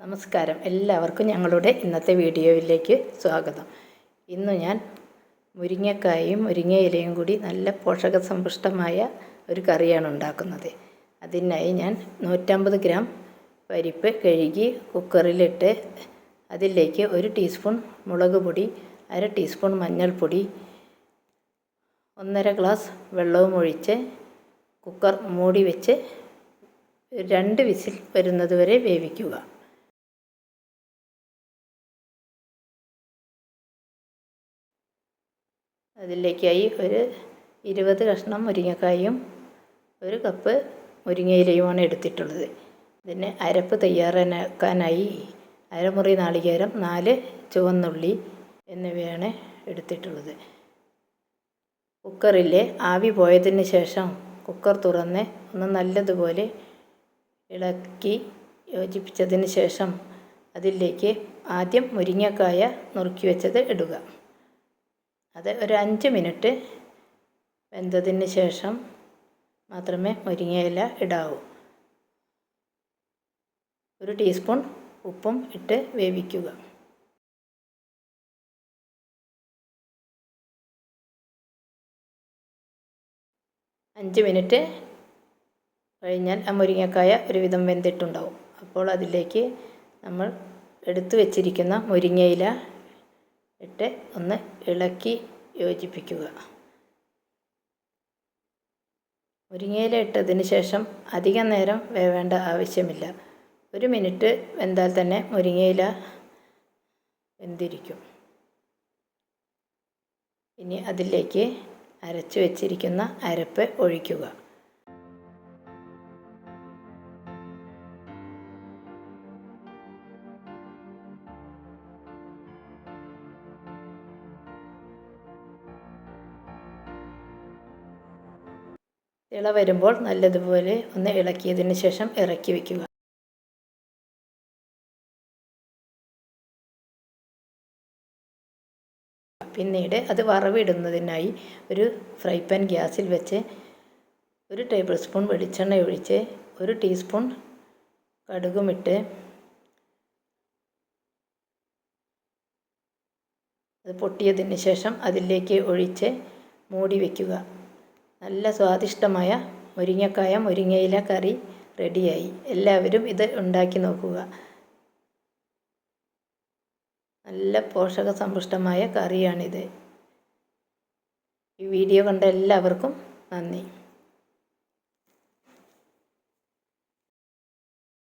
നമസ്കാരം, എല്ലാവർക്കും ഞങ്ങളുടെ ഇന്നത്തെ വീഡിയോയിലേക്ക് സ്വാഗതം. ഇന്ന് ഞാൻ മുരിങ്ങക്കായും മുരിങ്ങയിലയും കൂടി നല്ല പോഷകസമ്പുഷ്ടമായ ഒരു കറിയാണ് ഉണ്ടാക്കുന്നത്. അതിനായി ഞാൻ 150 ഗ്രാം പരിപ്പ് കഴുകി കുക്കറിലിട്ട് അതിലേക്ക് 1 ടീസ്പൂൺ മുളക് പൊടി, 1/2 ടീസ്പൂൺ മഞ്ഞൾപ്പൊടി, 1.5 ഗ്ലാസ് വെള്ളവും ഒഴിച്ച് കുക്കർ മൂടി വെച്ച് 2 വിസിൽ വരുന്നത് വരെ വേവിക്കുക. അതിലേക്കായി ഒരു 20 കഷ്ണം മുരിങ്ങക്കായും 1 കപ്പ് മുരിങ്ങയിലയുമാണ് എടുത്തിട്ടുള്ളത്. ഇതിന് അരപ്പ് തയ്യാറാക്കാനായി അരമുറി നാളികേരം, 4 ചുവന്നുള്ളി എന്നിവയാണ് എടുത്തിട്ടുള്ളത്. കുക്കറിലെ ആവി പോയതിന് ശേഷം കുക്കർ തുറന്ന് ഒന്ന് നല്ലതുപോലെ ഇളക്കി യോജിപ്പിച്ചതിന് ശേഷം അതിലേക്ക് ആദ്യം മുരിങ്ങക്കായ നുറുക്കി വെച്ചത് ഇടുക. അത് ഒരു 5 മിനിറ്റ് വെന്തതിന് ശേഷം മാത്രമേ മുരിങ്ങയില ഇടാവൂ. 1 ടീസ്പൂൺ ഉപ്പും ഇട്ട് വേവിക്കുക. അഞ്ച് മിനിറ്റ് കഴിഞ്ഞാൽ ആ മുരിങ്ങക്കായ ഒരുവിധം വെന്തിട്ടുണ്ടാവും. അപ്പോൾ അതിലേക്ക് നമ്മൾ എടുത്തു വെച്ചിരിക്കുന്ന മുരിങ്ങയില ഇട്ട് ഒന്ന് ഇളക്കി യോജിപ്പിക്കുക. മുരിങ്ങയില ഇട്ടതിന് ശേഷം അധികം നേരം വേവേണ്ട ആവശ്യമില്ല. 1 മിനിറ്റ് വെന്താൽ തന്നെ മുരിങ്ങയില വെന്തിരിക്കും. ഇനി അതിലേക്ക് അരച്ചു വെച്ചിരിക്കുന്ന അരപ്പ് ഒഴിക്കുക. തിള വരുമ്പോൾ നല്ലതുപോലെ ഒന്ന് ഇളക്കിയതിന് ശേഷം ഇറക്കി വയ്ക്കുക. പിന്നീട് അത് വറവിടുന്നതിനായി ഒരു ഫ്രൈ പാൻ ഗ്യാസിൽ വെച്ച് 1 ടേബിൾ സ്പൂൺ വെളിച്ചെണ്ണ ഒഴിച്ച് 1 ടീസ്പൂൺ കടുകുമിട്ട് അത് പൊട്ടിയതിന് ശേഷം അതിലേക്ക് ഒഴിച്ച് മൂടി വയ്ക്കുക. നല്ല സ്വാദിഷ്ടമായ മുരിങ്ങക്കായ മുരിങ്ങയില കറി റെഡിയായി. എല്ലാവരും ഇത് ഉണ്ടാക്കി നോക്കുക. നല്ല പോഷകസമ്പുഷ്ടമായ കറിയാണിത്. ഈ വീഡിയോ കണ്ട എല്ലാവർക്കും നന്ദി.